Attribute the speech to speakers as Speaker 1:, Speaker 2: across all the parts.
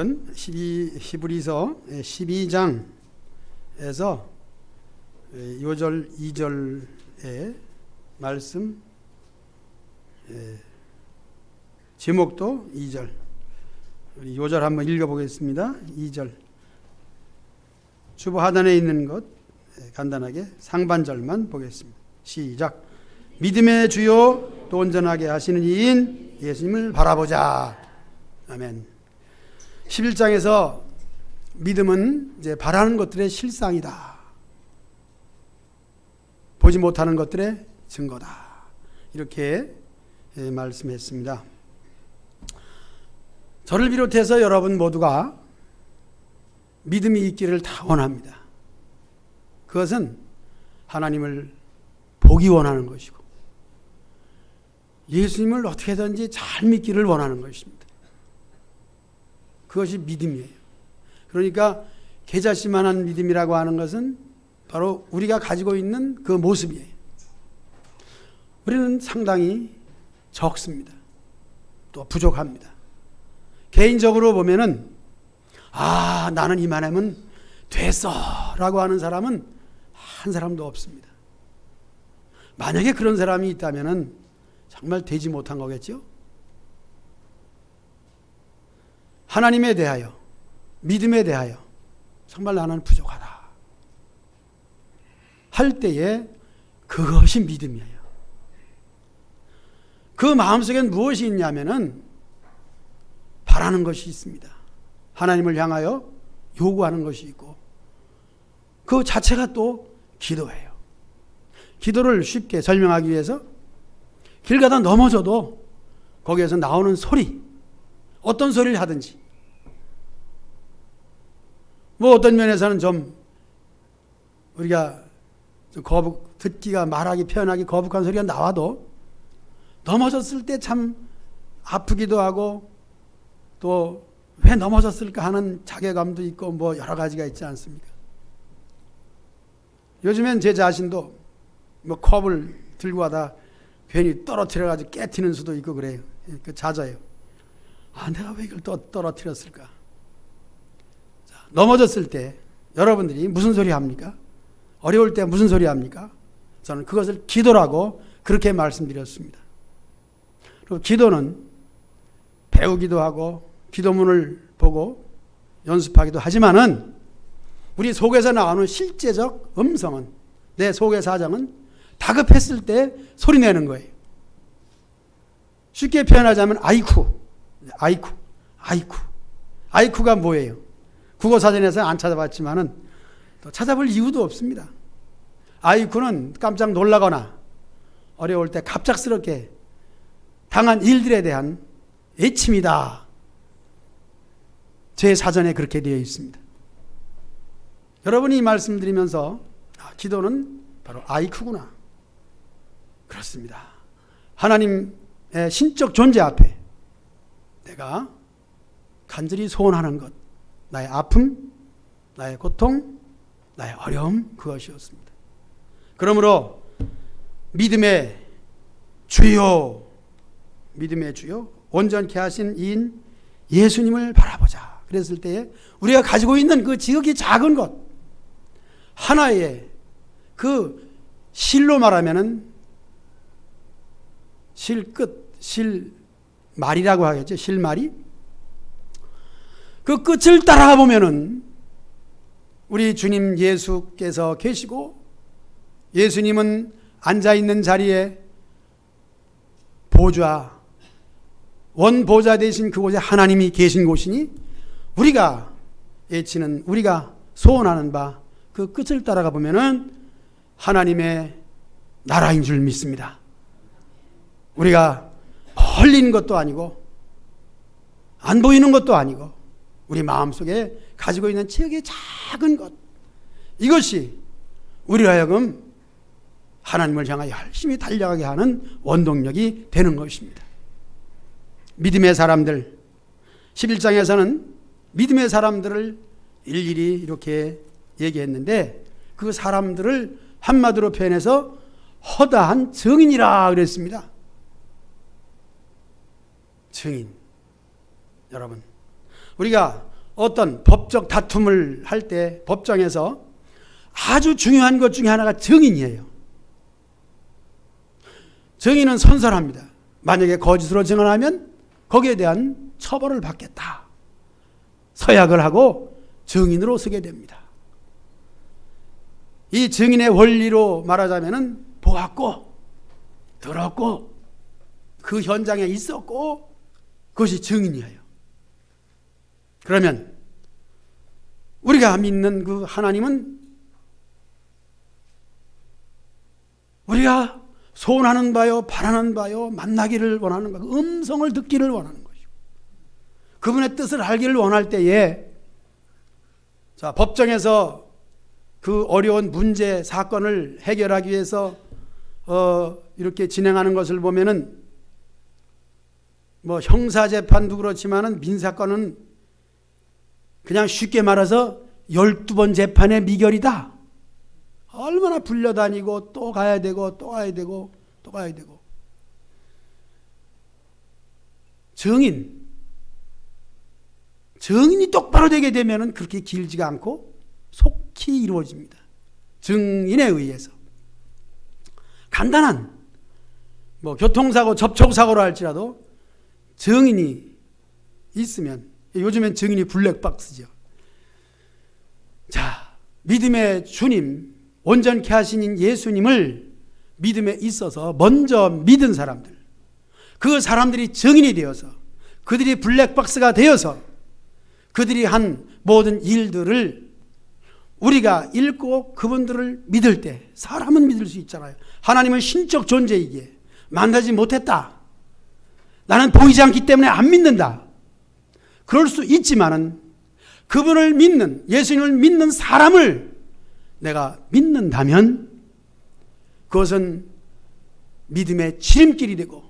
Speaker 1: 오늘은 히브리서 12장에서 1절 2절의 말씀, 제목도 2절, 우리 5절 한번 읽어보겠습니다. 2절 주보 하단에 있는 것 간단하게 상반절만 보겠습니다. 시작. 믿음의 주요 또 온전하게 하시는 이인 예수님을 바라보자. 아멘. 11장에서 믿음은 이제 바라는 것들의 실상이다. 보지 못하는 것들의 증거다. 이렇게 말씀했습니다. 저를 비롯해서 여러분 모두가 믿음이 있기를 다 원합니다. 그것은 하나님을 보기 원하는 것이고 예수님을 어떻게든지 잘 믿기를 원하는 것입니다. 그것이 믿음이에요. 그러니까 계자씨만한 믿음이라고 하는 것은 바로 우리가 가지고 있는 그 모습이에요. 우리는 상당히 적습니다. 또 부족합니다. 개인적으로 보면은 나는 이만하면 됐어 라고 하는 사람은 한 사람도 없습니다. 만약에 그런 사람이 있다면은 정말 되지 못한 거겠죠? 하나님에 대하여, 믿음에 대하여 정말 나는 부족하다 할 때에 그것이 믿음이에요. 그 마음속엔 무엇이 있냐면은 바라는 것이 있습니다. 하나님을 향하여 요구하는 것이 있고 그 자체가 또 기도예요. 기도를 쉽게 설명하기 위해서 길 가다 넘어져도 거기에서 나오는 소리, 어떤 소리를 하든지 어떤 면에서는 좀 우리가 좀 듣기가 말하기 표현하기 거북한 소리가 나와도 넘어졌을 때 참 아프기도 하고 또 왜 넘어졌을까 하는 자괴감도 있고 여러 가지가 있지 않습니까? 요즘엔 제 자신도 컵을 들고 가다 괜히 떨어뜨려가지고 깨트리는 수도 있고 그래요. 잦아요. 내가 왜 이걸 또 떨어뜨렸을까? 자, 넘어졌을 때 여러분들이 무슨 소리 합니까? 어려울 때 무슨 소리 합니까? 저는 그것을 기도라고 그렇게 말씀드렸습니다. 그리고 기도는 배우기도 하고 기도문을 보고 연습하기도 하지만은 우리 속에서 나오는 실제적 음성은, 내 속의 사정은 다급했을 때 소리 내는 거예요. 쉽게 표현하자면 아이쿠가 뭐예요? 국어사전에서 안 찾아봤지만은 또 찾아볼 이유도 없습니다. 아이쿠는 깜짝 놀라거나 어려울 때 갑작스럽게 당한 일들에 대한 애침이다. 제 사전에 그렇게 되어 있습니다. 여러분이 이 말씀 드리면서 기도는 바로 아이쿠구나. 그렇습니다. 하나님의 신적 존재 앞에 내가 간절히 소원하는 것, 나의 아픔, 나의 고통, 나의 어려움, 그것이었습니다. 그러므로 믿음의 주요, 온전케 하신 이인 예수님을 바라보자. 그랬을 때에 우리가 가지고 있는 그 지극히 작은 것, 하나의 그 실로 말하면은 실말이라고 하겠죠. 실말이. 그 끝을 따라가 보면은 우리 주님 예수께서 계시고 예수님은 앉아있는 자리에 보좌, 원보좌 되신 그곳에 하나님이 계신 곳이니 우리가 애치는, 우리가 소원하는 바 그 끝을 따라가 보면은 하나님의 나라인 줄 믿습니다. 우리가 멀리 있는 것도 아니고 안 보이는 것도 아니고 우리 마음속에 가지고 있는 지극히 작은 것, 이것이 우리로 하여금 하나님을 향하여 열심히 달려가게 하는 원동력이 되는 것입니다. 믿음의 사람들, 11장에서는 믿음의 사람들을 일일이 이렇게 얘기했는데 그 사람들을 한마디로 표현해서 허다한 증인이라 그랬습니다. 증인. 여러분, 우리가 어떤 법적 다툼을 할 때 법정에서 아주 중요한 것 중에 하나가 증인이에요. 증인은 선설합니다. 만약에 거짓으로 증언하면 거기에 대한 처벌을 받겠다. 서약을 하고 증인으로 서게 됩니다. 이 증인의 원리로 말하자면 보았고 들었고 그 현장에 있었고 그것이 증인이에요. 그러면 우리가 믿는 그 하나님은 우리가 소원하는 바요, 바라는 바요, 만나기를 원하는 바, 그 음성을 듣기를 원하는 것이고 그분의 뜻을 알기를 원할 때에 자, 법정에서 그 어려운 문제, 사건을 해결하기 위해서 이렇게 진행하는 것을 보면은 뭐 형사재판도 그렇지만은 민사건은 그냥 쉽게 말해서 12번 재판의 미결이다. 얼마나 불려다니고 또 가야 되고 또 가야 되고 또 가야 되고. 증인이 똑바로 되게 되면은 그렇게 길지가 않고 속히 이루어집니다. 증인에 의해서. 간단한 뭐 교통사고, 접촉사고로 할지라도 증인이 있으면, 요즘엔 증인이 블랙박스죠. 자, 믿음의 주님, 온전케 하신 예수님을 믿음에 있어서 먼저 믿은 사람들, 그 사람들이 증인이 되어서 그들이 블랙박스가 되어서 그들이 한 모든 일들을 우리가 읽고 그분들을 믿을 때, 사람은 믿을 수 있잖아요. 하나님은 신적 존재이기에 만나지 못했다, 나는 보이지 않기 때문에 안 믿는다, 그럴 수 있지만은 그분을 믿는, 예수님을 믿는 사람을 내가 믿는다면 그것은 믿음의 지름길이 되고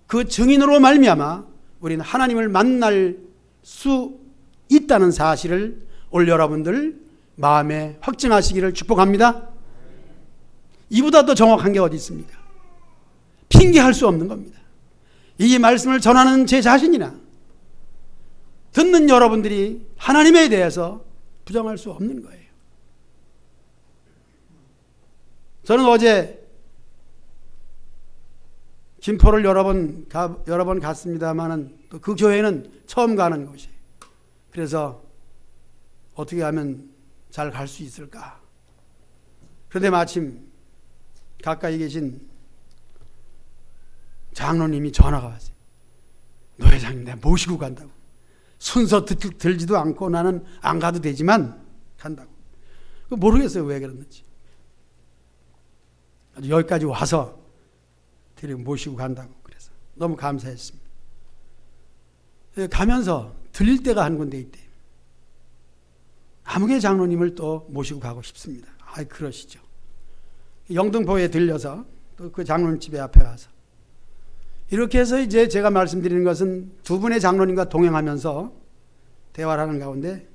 Speaker 1: 그 증인으로 말미암아 우리는 하나님을 만날 수 있다는 사실을 오늘 여러분들 마음에 확증하시기를 축복합니다. 이보다 더 정확한 게 어디 있습니까? 핑계할 수 없는 겁니다. 이 말씀을 전하는 제 자신이나 듣는 여러분들이 하나님에 대해서 부정할 수 없는 거예요. 저는 어제 김포를 여러 번 갔습니다만은 또 그 교회는 처음 가는 곳이에요. 그래서 어떻게 하면 잘 갈 수 있을까? 그런데 마침 가까이 계신 장로님이 전화가 왔어요. 노 회장님, 내가 모시고 간다고. 순서 들지도 않고 나는 안 가도 되지만 간다고. 모르겠어요, 왜 그랬는지. 여기까지 와서 모시고 간다고. 그래서 너무 감사했습니다. 가면서 들릴 때가 한 군데 있대요. 아무개 장로님을 또 모시고 가고 싶습니다. 그러시죠. 영등포에 들려서 또 그 장로님 집에 앞에 와서 이렇게 해서 이제 제가 말씀드리는 것은 두 분의 장로님과 동행하면서 대화를 하는 가운데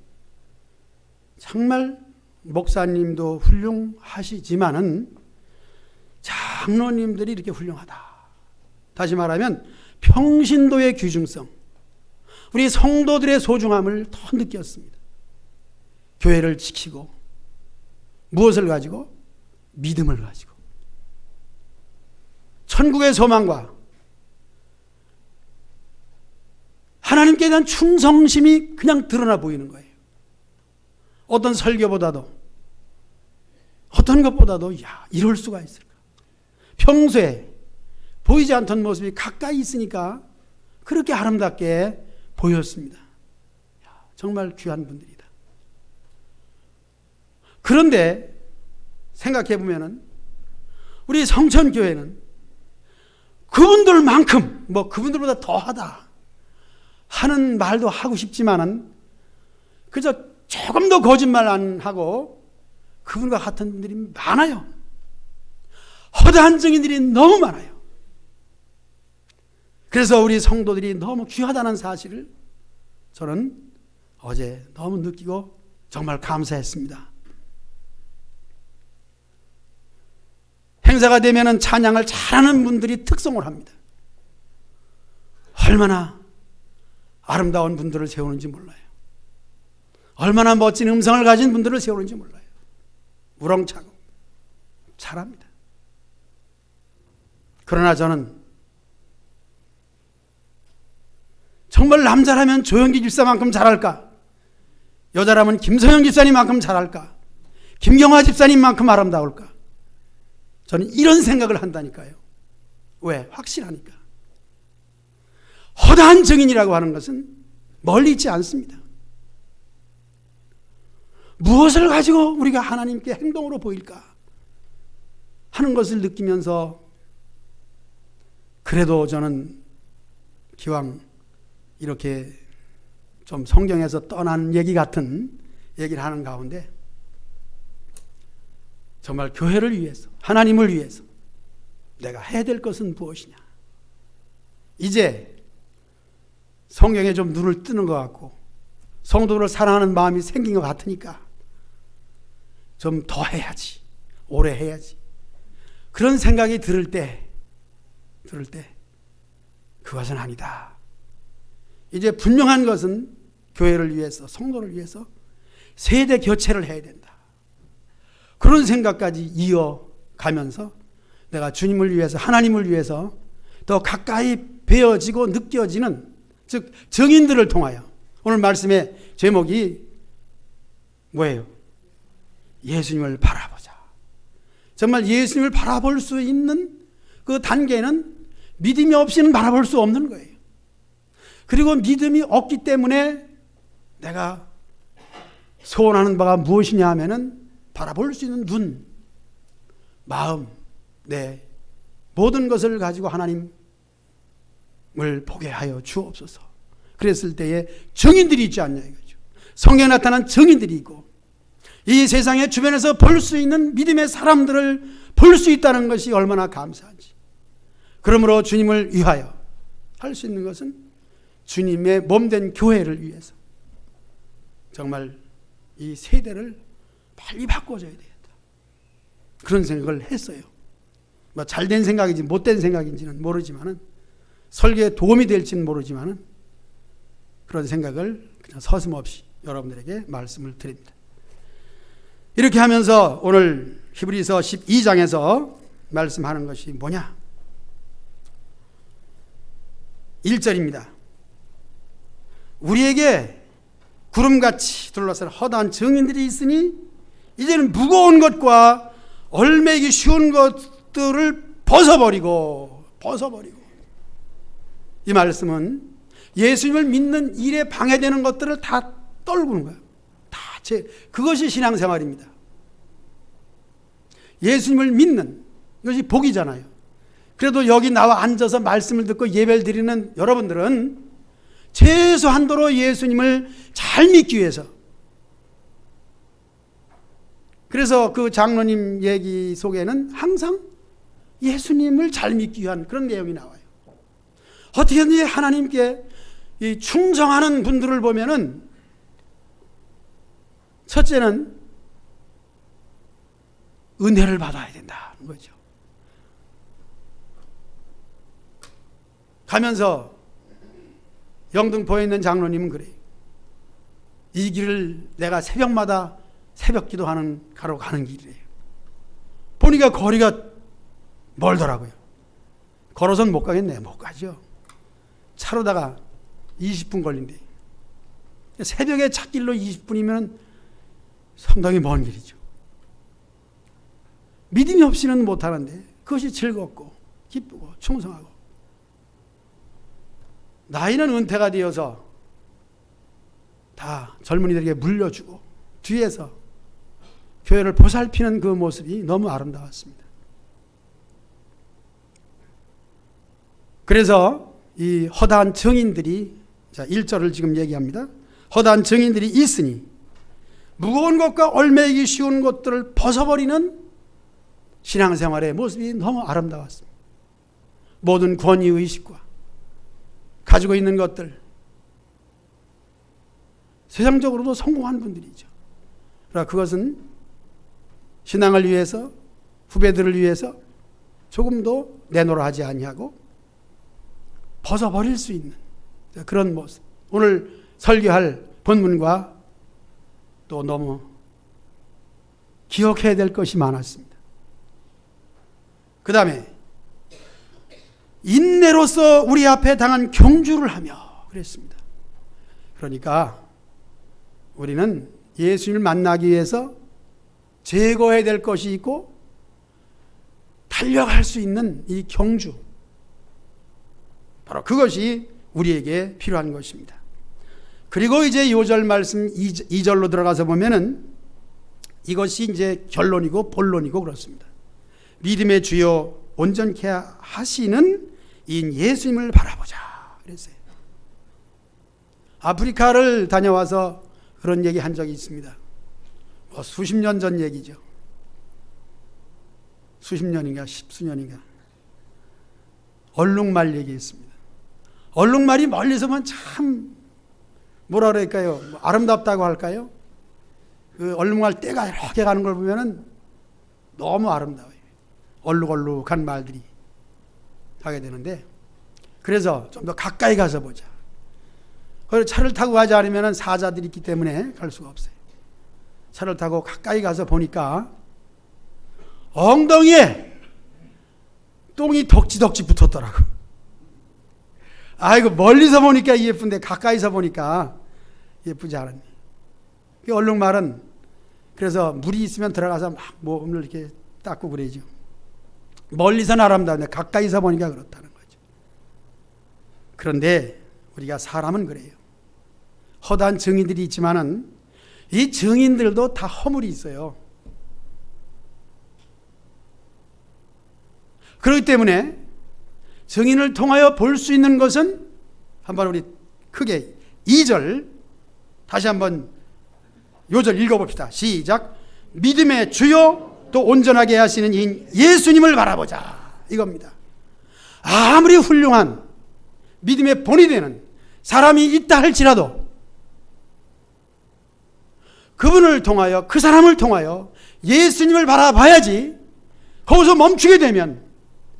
Speaker 1: 정말 목사님도 훌륭하시지만은 장로님들이 이렇게 훌륭하다. 다시 말하면 평신도의 귀중성, 우리 성도들의 소중함을 더 느꼈습니다. 교회를 지키고 무엇을 가지고? 믿음을 가지고 천국의 소망과 하나님께 대한 충성심이 그냥 드러나 보이는 거예요. 어떤 설교보다도, 어떤 것보다도 이럴 수가 있을까? 평소에 보이지 않던 모습이 가까이 있으니까 그렇게 아름답게 보였습니다. 정말 귀한 분들이다. 그런데 생각해 보면은 우리 성천교회는 그분들만큼 그분들보다 더하다 하는 말도 하고 싶지만은 그저 조금 더 거짓말 안 하고 그분과 같은 분들이 많아요. 허다한 증인들이 너무 많아요. 그래서 우리 성도들이 너무 귀하다는 사실을 저는 어제 너무 느끼고 정말 감사했습니다. 행사가 되면은 찬양을 잘하는 분들이 특송을 합니다. 얼마나 아름다운 분들을 세우는지 몰라요. 얼마나 멋진 음성을 가진 분들을 세우는지 몰라요. 우렁차고 잘합니다. 그러나 저는 정말 남자라면 조영기 집사만큼 잘할까? 여자라면 김서영 집사님만큼 잘할까? 김경화 집사님만큼 아름다울까? 저는 이런 생각을 한다니까요. 왜? 확실하니까. 허다한 증인이라고 하는 것은 멀리 있지 않습니다. 무엇을 가지고 우리가 하나님께 행동으로 보일까 하는 것을 느끼면서 그래도 저는 기왕 이렇게 좀 성경에서 떠난 얘기 같은 얘기를 하는 가운데 정말 교회를 위해서, 하나님을 위해서 내가 해야 될 것은 무엇이냐. 이제 성경에 좀 눈을 뜨는 것 같고 성도를 사랑하는 마음이 생긴 것 같으니까 좀 더 해야지, 오래 해야지, 그런 생각이 들을 때 그것은 아니다. 이제 분명한 것은 교회를 위해서, 성도를 위해서 세대 교체를 해야 된다. 그런 생각까지 이어가면서 내가 주님을 위해서, 하나님을 위해서 더 가까이 배어지고 느껴지는, 즉 증인들을 통하여, 오늘 말씀의 제목이 뭐예요? 예수님을 바라보자. 정말 예수님을 바라볼 수 있는 그 단계는 믿음이 없이는 바라볼 수 없는 거예요. 그리고 믿음이 없기 때문에 내가 소원하는 바가 무엇이냐 하면은 바라볼 수 있는 눈, 마음, 내 모든 것을 가지고 하나님을 보게 하여 주옵소서. 그랬을 때에 증인들이 있지 않냐 이거죠. 성경에 나타난 증인들이 있고 이 세상의 주변에서 볼 수 있는 믿음의 사람들을 볼 수 있다는 것이 얼마나 감사한지. 그러므로 주님을 위하여 할 수 있는 것은 주님의 몸된 교회를 위해서 정말 이 세대를 빨리 바꿔줘야 되겠다. 그런 생각을 했어요. 뭐 잘된 생각인지 못된 생각인지는 모르지만은, 설계에 도움이 될지는 모르지만은 그런 생각을 그냥 서슴없이 여러분들에게 말씀을 드립니다. 이렇게 하면서 오늘 히브리서 12장에서 말씀하는 것이 뭐냐? 1절입니다. 우리에게 구름같이 둘러싼 허다한 증인들이 있으니 이제는 무거운 것과 얼매기 쉬운 것들을 벗어버리고 이 말씀은 예수님을 믿는 일에 방해되는 것들을 다 떨구는 거예요. 그것이 신앙생활입니다. 예수님을 믿는 이것이 복이잖아요. 그래도 여기 나와 앉아서 말씀을 듣고 예배를 드리는 여러분들은 최소한도로 예수님을 잘 믿기 위해서, 그래서 그 장로님 얘기 속에는 항상 예수님을 잘 믿기 위한 그런 내용이 나와요. 어떻게든지 하나님께 이 충성하는 분들을 보면은 첫째는 은혜를 받아야 된다는 거죠. 가면서 영등포에 있는 장로님은 그래요. 이 길을 내가 새벽마다 새벽 기도하는 가로 가는 길이래요. 보니까 거리가 멀더라고요. 걸어서는 못 가겠네요. 못 가죠. 차로다가 20분 걸린대요. 새벽에 찻길로 20분이면 상당히 먼 길이죠. 믿음이 없이는 못하는데 그것이 즐겁고 기쁘고 충성하고, 나이는 은퇴가 되어서 다 젊은이들에게 물려주고 뒤에서 교회를 보살피는 그 모습이 너무 아름다웠습니다. 그래서 이 허다한 증인들이, 자 1절을 지금 얘기합니다. 허다한 증인들이 있으니 무거운 것과 얼매기 쉬운 것들을 벗어버리는 신앙생활의 모습이 너무 아름다웠습니다. 모든 권위의식과 가지고 있는 것들, 세상적으로도 성공한 분들이죠. 그러나 그것은 신앙을 위해서, 후배들을 위해서 조금도 내놓으라 하지 아니하고 벗어버릴 수 있는 그런 모습. 오늘 설교할 본문과 또 너무 기억해야 될 것이 많았습니다. 그 다음에 인내로서 우리 앞에 당한 경주를 하며 그랬습니다. 그러니까 우리는 예수님을 만나기 위해서 제거해야 될 것이 있고 달려갈 수 있는 이 경주, 바로 그것이 우리에게 필요한 것입니다. 그리고 이제 요절 말씀 2절로 들어가서 보면은 이것이 이제 결론이고 본론이고 그렇습니다. 믿음의 주요 온전케 하시는 인 예수님을 바라보자 그랬어요. 아프리카를 다녀와서 그런 얘기 한 적이 있습니다. 수십 년 전 얘기죠. 수십 년인가 십수년인가. 얼룩말 얘기했습니다. 얼룩말이 멀리서 보면 참 뭐라 그럴까요? 아름답다고 할까요? 그 얼룩말 떼가 이렇게 가는 걸 보면은 너무 아름다워요. 얼룩얼룩한 말들이 가게 되는데, 그래서 좀 더 가까이 가서 보자. 그래서 차를 타고 가지 않으면 사자들이 있기 때문에 갈 수가 없어요. 차를 타고 가까이 가서 보니까 엉덩이에 똥이 덕지덕지 붙었더라고. 아이고, 멀리서 보니까 예쁜데 가까이서 보니까 예쁘지 않았네. 얼룩말은 그래서 물이 있으면 들어가서 막 몸을 이렇게 닦고 그러죠. 멀리서는 아름다운데 가까이서 보니까 그렇다는 거죠. 그런데 우리가 사람은 그래요. 허다한 증인들이 있지만은 이 증인들도 다 허물이 있어요. 그렇기 때문에 증인을 통하여 볼 수 있는 것은, 한번 우리 크게 2절 다시 한번 요절 읽어봅시다. 시작. 믿음의 주요 또 온전하게 하시는 인 예수님을 바라보자, 이겁니다. 아무리 훌륭한 믿음의 본이 되는 사람이 있다 할지라도 그분을 통하여, 그 사람을 통하여 예수님을 바라봐야지. 거기서 멈추게 되면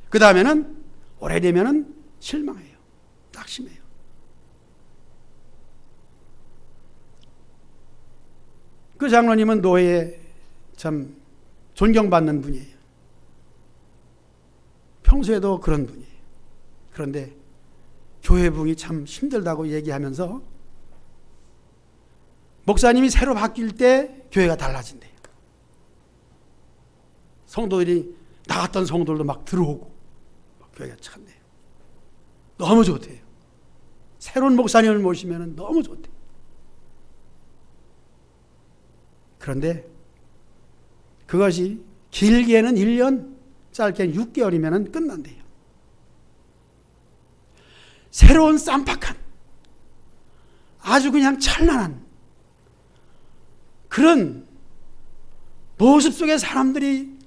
Speaker 1: 그 다음에는 오래되면은 실망해요. 낙심해요. 그 장로님은 노예에 참 존경받는 분이에요. 평소에도 그런 분이에요. 그런데 교회 부흥이 참 힘들다고 얘기하면서 목사님이 새로 바뀔 때 교회가 달라진대요. 성도들이, 나갔던 성도들도 막 들어오고 막 교회가 찬대요. 너무 좋대요. 새로운 목사님을 모시면 너무 좋대요. 그런데 그것이 길게는 1년, 짧게는 6개월이면 끝난대요. 새로운 쌈박한, 아주 그냥 찬란한 그런 모습 속에 사람들이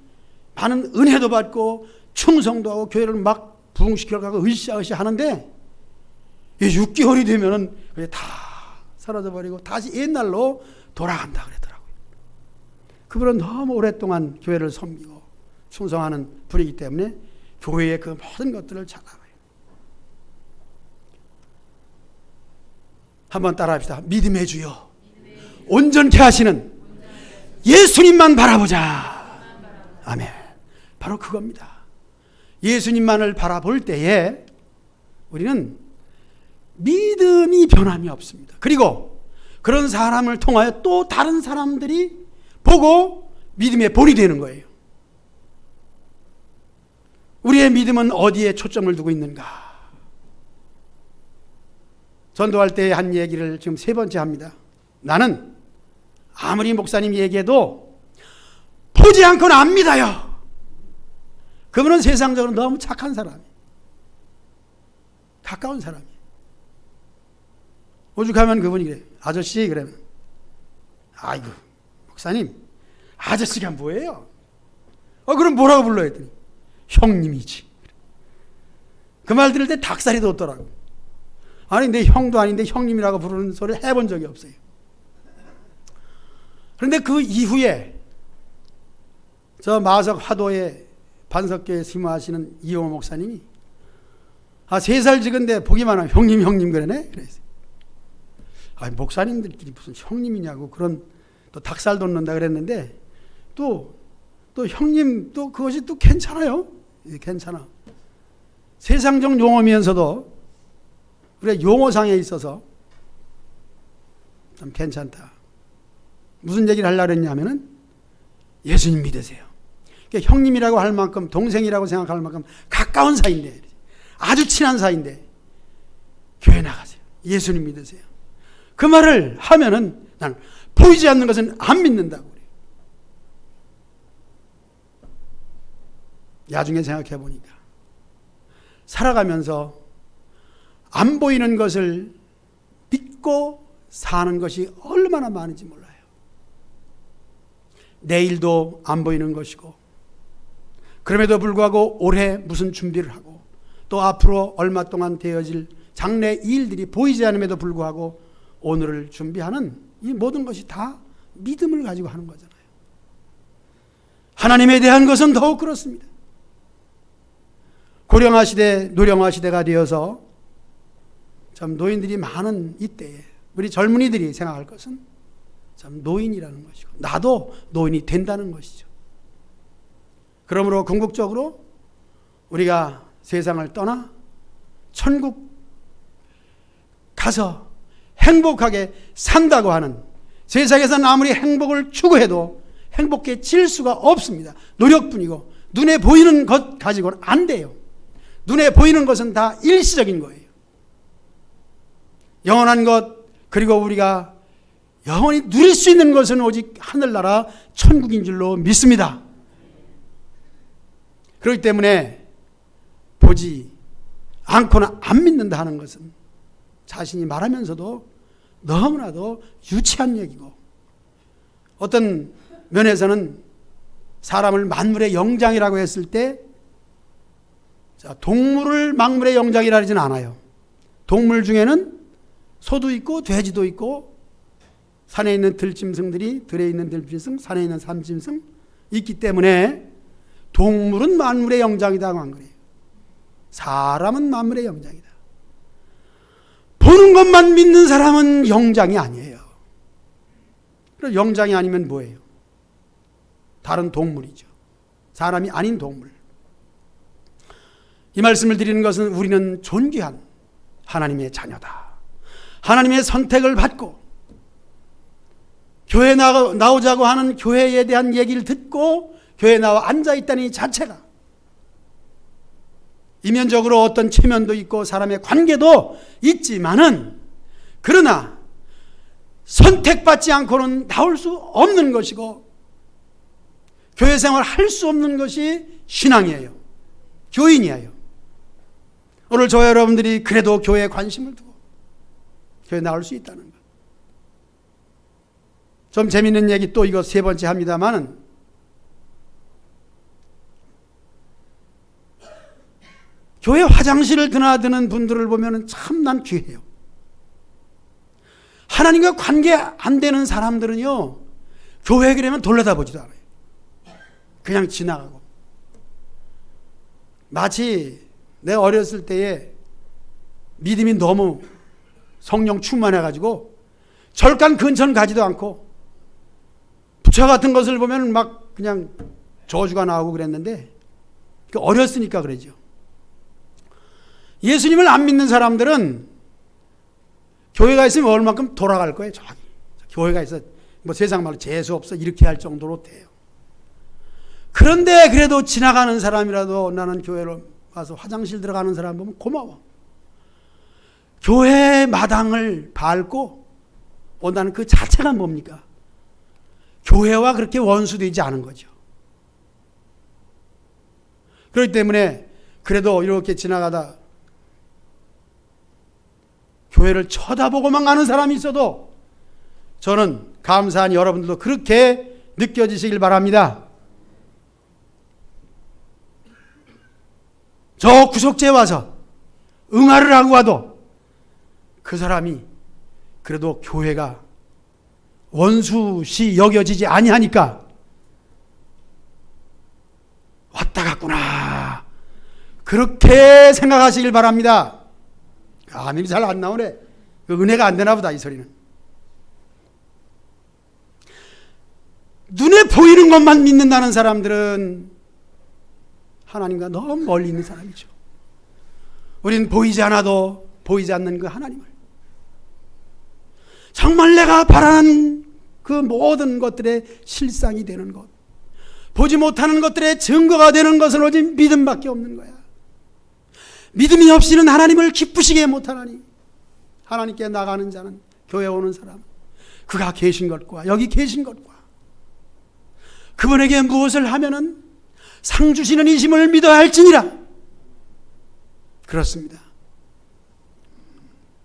Speaker 1: 많은 은혜도 받고 충성도 하고 교회를 막 부흥시키려고 하고 으쌰으쌰 하는데 6개월이 되면은 그게 다 사라져버리고 다시 옛날로 돌아간다 그러더라고요. 그분은 너무 오랫동안 교회를 섬기고 충성하는 분이기 때문에 교회의 그 모든 것들을 잘 알아요. 한번 따라합시다. 믿음의 주여 온전케 하시는 예수님만 바라보자. 아멘. 바로 그겁니다. 예수님만을 바라볼 때에 우리는 믿음이 변함이 없습니다. 그리고 그런 사람을 통하여 또 다른 사람들이 보고 믿음의 본이 되는 거예요. 우리의 믿음은 어디에 초점을 두고 있는가? 전도할 때 한 얘기를 지금 3번째 합니다. 나는 아무리 목사님 얘기해도 보지 않고는 안 믿어요. 그분은 세상적으로 너무 착한 사람이에요. 가까운 사람이에요. 오죽하면 그분이 그래요. 아저씨, 그러면 아이고 목사님, 아저씨가 뭐예요? 그럼 뭐라고 불러야 했더니 형님이지. 그 말 들을 때 닭살이 돋더라고. 아니 내 형도 아닌데 형님이라고 부르는 소리를 해본 적이 없어요. 그런데 그 이후에 저 마석 화도의 반석교회 심화하시는 이용호 목사님이 3살 적은데 보기만 하면 형님 그러네. 그랬어요. 아니 목사님들끼리 무슨 형님이냐고 그런 또 닭살 돋는다 그랬는데 또 형님 또 그것이 또 괜찮아요. 괜찮아. 세상적 용어면서도 우리가 용어상에 있어서 참 괜찮다. 무슨 얘기를 하려고 했냐면은 예수님 믿으세요. 그러니까 형님이라고 할 만큼 동생이라고 생각할 만큼 가까운 사이인데 아주 친한 사이인데 교회 나가세요. 예수님 믿으세요. 그 말을 하면은 나는 보이지 않는 것은 안 믿는다고 그래요. 나중에 생각해 보니까 살아가면서 안 보이는 것을 믿고 사는 것이 얼마나 많은지 몰라요. 내일도 안 보이는 것이고 그럼에도 불구하고 올해 무슨 준비를 하고 또 앞으로 얼마 동안 되어질 장래 일들이 보이지 않음에도 불구하고 오늘을 준비하는 이 모든 것이 다 믿음을 가지고 하는 거잖아요. 하나님에 대한 것은 더욱 그렇습니다. 고령화 시대, 노령화 시대가 되어서 참 노인들이 많은 이때에 우리 젊은이들이 생각할 것은 참 노인이라는 것이고 나도 노인이 된다는 것이죠. 그러므로 궁극적으로 우리가 세상을 떠나 천국 가서 행복하게 산다고 하는 세상에서는 아무리 행복을 추구해도 행복해질 수가 없습니다. 노력뿐이고 눈에 보이는 것 가지고는 안 돼요. 눈에 보이는 것은 다 일시적인 거예요. 영원한 것 그리고 우리가 영원히 누릴 수 있는 것은 오직 하늘나라 천국인 줄로 믿습니다. 그렇기 때문에 보지 않거나 안 믿는다 하는 것은 자신이 말하면서도 너무나도 유치한 얘기고 어떤 면에서는 사람을 만물의 영장이라고 했을 때 동물을 만물의 영장이라 하지는 않아요. 동물 중에는 소도 있고 돼지도 있고 산에 있는 들짐승들이 들에 있는 들짐승, 산에 있는 삼짐승 있기 때문에 동물은 만물의 영장이라고 한 거예요. 사람은 만물의 영장이다. 보는 것만 믿는 사람은 영장이 아니에요. 그럼 영장이 아니면 뭐예요? 다른 동물이죠. 사람이 아닌 동물. 이 말씀을 드리는 것은 우리는 존귀한 하나님의 자녀다. 하나님의 선택을 받고 교회에 나오자고 하는 교회에 대한 얘기를 듣고 교회에 나와 앉아있다는 이 자체가 이면적으로 어떤 체면도 있고 사람의 관계도 있지만은 그러나 선택받지 않고는 나올 수 없는 것이고 교회 생활 할 수 없는 것이 신앙이에요. 교인이에요. 오늘 저와 여러분들이 그래도 교회에 관심을 두고 교회에 나올 수 있다는 것. 좀 재밌는 얘기 또 이거 세 번째 합니다만은 교회 화장실을 드나드는 분들을 보면 참 난 귀해요. 하나님과 관계 안 되는 사람들은요 교회 그러면 돌려다보지도 않아요. 그냥 지나가고 마치 내 어렸을 때에 믿음이 너무 성령 충만해가지고 절간 근처는 가지도 않고 부처 같은 것을 보면 막 그냥 저주가 나오고 그랬는데 어렸으니까 그러죠. 예수님을 안 믿는 사람들은 교회가 있으면 얼마큼 돌아갈 거예요. 저기 교회가 있어 뭐 세상 말로 재수 없어 이렇게 할 정도로 돼요. 그런데 그래도 지나가는 사람이라도 나는 교회로 와서 화장실 들어가는 사람 보면 고마워. 교회 마당을 밟고 온다는 그 자체가 뭡니까? 교회와 그렇게 원수되지 않은 거죠. 그렇기 때문에 그래도 이렇게 지나가다 교회를 쳐다보고만 가는 사람이 있어도 저는 감사한 여러분들도 그렇게 느껴지시길 바랍니다. 저 구속제에 와서 응아를 하고 와도 그 사람이 그래도 교회가 원수시 여겨지지 아니하니까 왔다 갔구나 그렇게 생각하시길 바랍니다. 아멘이 잘 안 나오네. 그 은혜가 안 되나 보다 이 소리는. 눈에 보이는 것만 믿는다는 사람들은 하나님과 너무 멀리 있는 사람이죠. 우린 보이지 않아도 보이지 않는 그 하나님을, 정말 내가 바라는 그 모든 것들의 실상이 되는 것, 보지 못하는 것들의 증거가 되는 것은 오직 믿음밖에 없는 거야. 믿음이 없이는 하나님을 기쁘시게 못하나니, 하나님께 나가는 자는, 교회 오는 사람, 그가 계신 것과 여기 계신 것과 그분에게 무엇을 하면은 상 주시는 이심을 믿어야 할지니라. 그렇습니다.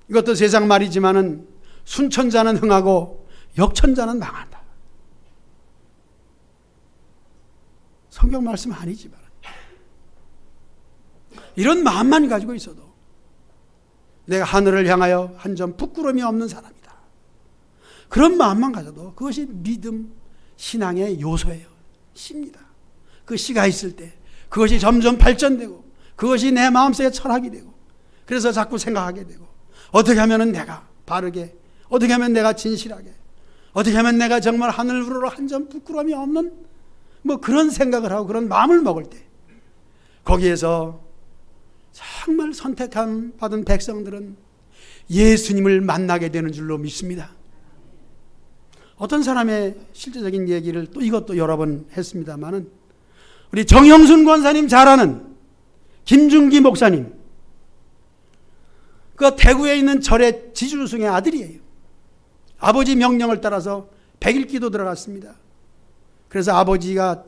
Speaker 1: 이것도 세상 말이지만은 순천자는 흥하고 역천자는 망한다. 성경 말씀 아니지만 이런 마음만 가지고 있어도 내가 하늘을 향하여 한 점 부끄러움이 없는 사람이다. 그런 마음만 가져도 그것이 믿음, 신앙의 요소예요. 씨입니다. 그 씨가 있을 때 그것이 점점 발전되고 그것이 내 마음속에 철학이 되고, 그래서 자꾸 생각하게 되고, 어떻게 하면 내가 바르게, 어떻게 하면 내가 진실하게, 어떻게 하면 내가 정말 하늘 우러러 한 점 부끄러움이 없는 뭐 그런 생각을 하고 그런 마음을 먹을 때, 거기에서 정말 선택함 받은 백성들은 예수님을 만나게 되는 줄로 믿습니다. 어떤 사람의 실제적인 얘기를 또 이것도 여러 번 했습니다마는, 우리 정영순 권사님 잘 아는 김중기 목사님, 그 대구에 있는 절의 지주승의 아들이에요. 아버지 명령을 따라서 100일 기도 들어갔습니다. 그래서 아버지가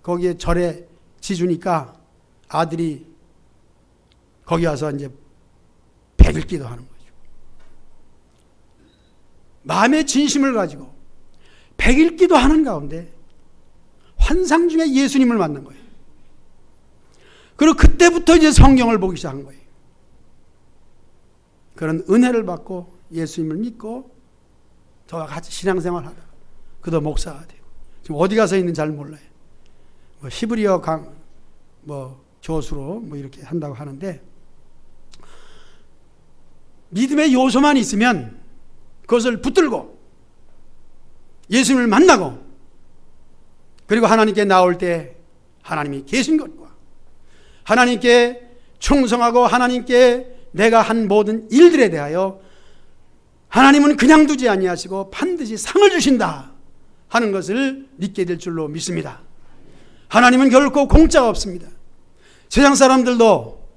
Speaker 1: 거기에 절에 지주니까 아들이 거기 와서 이제 100일 기도하는 거죠. 마음의 진심을 가지고 100일 기도하는 가운데 환상 중에 예수님을 만난 거예요. 그리고 그때부터 이제 성경을 보기 시작한 거예요. 그런 은혜를 받고 예수님을 믿고 저와 같이 신앙생활 하다가 그도 목사가 되고, 지금 어디 가서 있는지 잘 몰라요. 뭐 히브리어 교수로 이렇게 한다고 하는데, 믿음의 요소만 있으면 그것을 붙들고 예수님을 만나고, 그리고 하나님께 나올 때 하나님이 계신 것과 하나님께 충성하고 하나님께 내가 한 모든 일들에 대하여 하나님은 그냥 두지 아니하시고 반드시 상을 주신다 하는 것을 믿게 될 줄로 믿습니다. 하나님은 결코 공짜가 없습니다. 세상 사람들도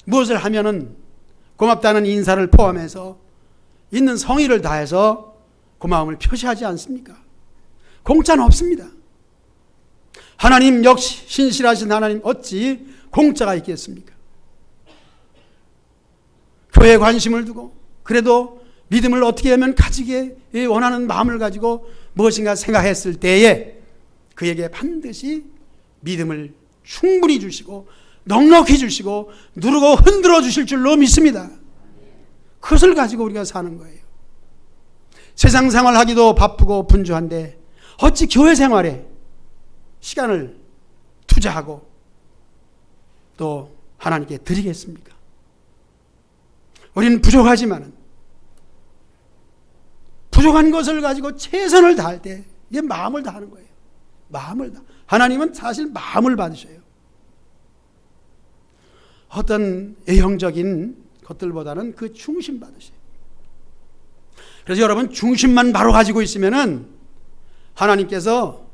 Speaker 1: 무엇을 하면은 고맙다는 인사를 포함해서 있는 성의를 다해서 고마움을 표시하지 않습니까? 공짜는 없습니다. 하나님 역시 신실하신 하나님, 어찌 공짜가 있겠습니까? 교회에 관심을 두고 그래도 믿음을 어떻게 하면 가지게 원하는 마음을 가지고 무엇인가 생각했을 때에 그에게 반드시 믿음을 충분히 주시고 넉넉히 주시고 누르고 흔들어 주실 줄로 믿습니다. 그것을 가지고 우리가 사는 거예요. 세상 생활하기도 바쁘고 분주한데 어찌 교회 생활에 시간을 투자하고 또 하나님께 드리겠습니까? 우리는 부족하지만 부족한 것을 가지고 최선을 다할 때 이게 마음을 다하는 거예요. 마음을 다. 하나님은 사실 마음을 받으셔요. 어떤 외형적인 것들보다는 그 중심 받으셔요. 그래서 여러분, 중심만 바로 가지고 있으면은 하나님께서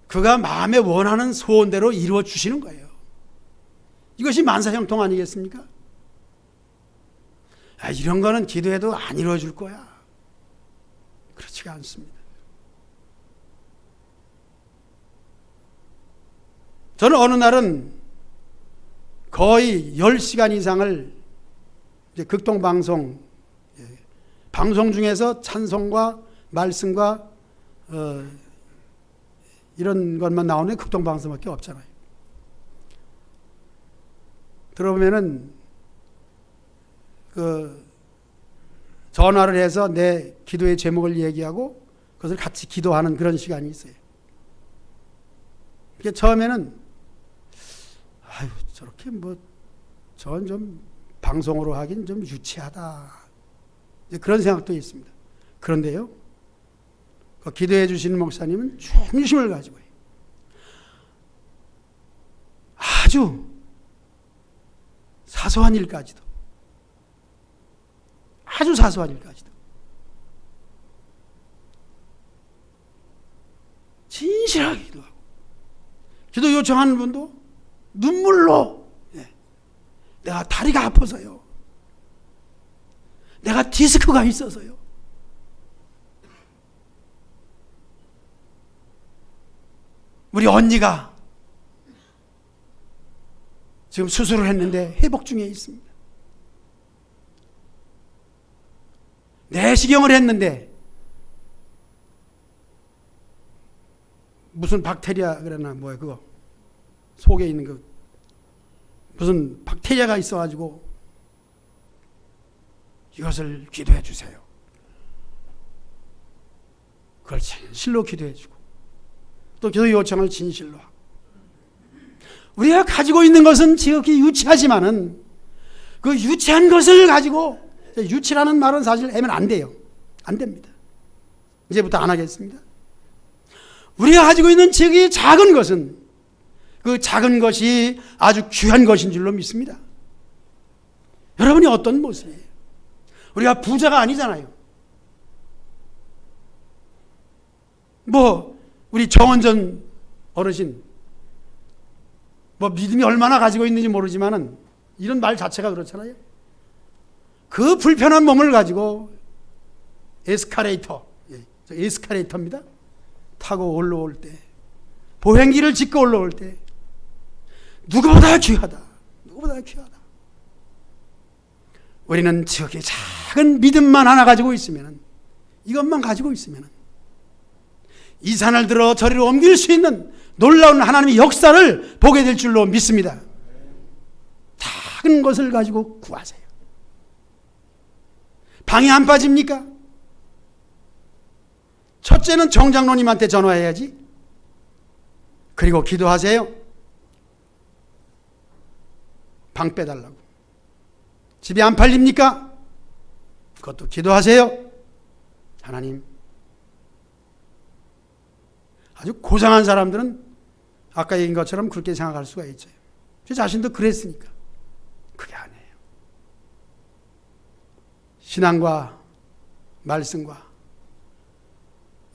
Speaker 1: 그가 마음에 원하는 소원대로 이루어 주시는 거예요. 이것이 만사형통 아니겠습니까? 이런 거는 기도해도 안 이루어질 거야. 그렇지가 않습니다. 저는 어느 날은 거의 10시간 이상을 이제 극동방송, 방송 중에서 찬송과 말씀과 이런 것만 나오는 극동방송밖에 없잖아요. 들어보면은 전화를 해서 내 기도의 제목을 얘기하고 그것을 같이 기도하는 그런 시간이 있어요. 처음에는 저렇게 저건 좀 방송으로 하긴 좀 유치하다, 그런 생각도 있습니다. 그런데요, 그 기도해 주시는 목사님은 중심을 가지고 해요. 아주 사소한 일까지도, 아주 사소한 일까지도 진실하게 기도하고, 기도 요청하는 분도 눈물로, 내가 다리가 아파서요, 내가 디스크가 있어서요, 우리 언니가 지금 수술을 했는데 회복 중에 있습니다. 내시경을 했는데 무슨 박테리아 그러나 뭐야 그거 속에 있는 그 무슨 박테리아가 있어가지고 이것을 기도해 주세요. 그걸 진실로 기도해 주고 또 기도 요청을 진실로 하고, 우리가 가지고 있는 것은 지극히 유치하지만은 그 유치한 것을 가지고, 유치라는 말은 사실 하면 안 돼요. 안 됩니다. 이제부터 안 하겠습니다. 우리가 가지고 있는 지극히 작은 것은 그 작은 것이 아주 귀한 것인 줄로 믿습니다. 여러분이 어떤 모습이에요? 우리가 부자가 아니잖아요. 우리 정원전 어르신 믿음이 얼마나 가지고 있는지 모르지만은 이런 말 자체가 그렇잖아요. 그 불편한 몸을 가지고 에스카레이터입니다. 타고 올라올 때, 보행기를 짚고 올라올 때 누구보다 귀하다. 우리는 저기 작은 믿음만 하나 가지고 있으면, 이것만 가지고 있으면 이 산을 들어 저리로 옮길 수 있는 놀라운 하나님의 역사를 보게 될 줄로 믿습니다. 작은 것을 가지고 구하세요. 방이 안 빠집니까? 첫째는 정장로님한테 전화해야지. 그리고 기도하세요. 방 빼달라고. 집이 안 팔립니까? 그것도 기도하세요. 하나님. 아주 고상한 사람들은 아까 얘기한 것처럼 그렇게 생각할 수가 있죠. 제 자신도 그랬으니까. 그게 아니에요. 신앙과 말씀과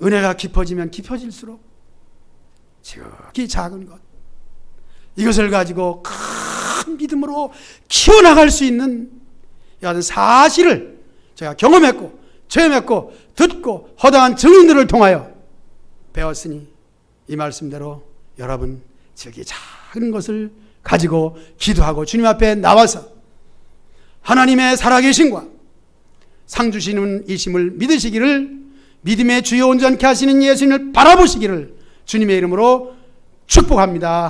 Speaker 1: 은혜가 깊어지면 깊어질수록 지극히 작은 것, 이것을 가지고 큰 믿음으로 키워나갈 수 있는 이런 사실을 제가 경험했고 체험했고 듣고 허다한 증인들을 통하여 배웠으니 이 말씀대로 여러분 저기 작은 것을 가지고 기도하고 주님 앞에 나와서 하나님의 살아계심과 상 주시는 이심을 믿으시기를, 믿음의 주요 온전케 하시는 예수님을 바라보시기를 주님의 이름으로 축복합니다.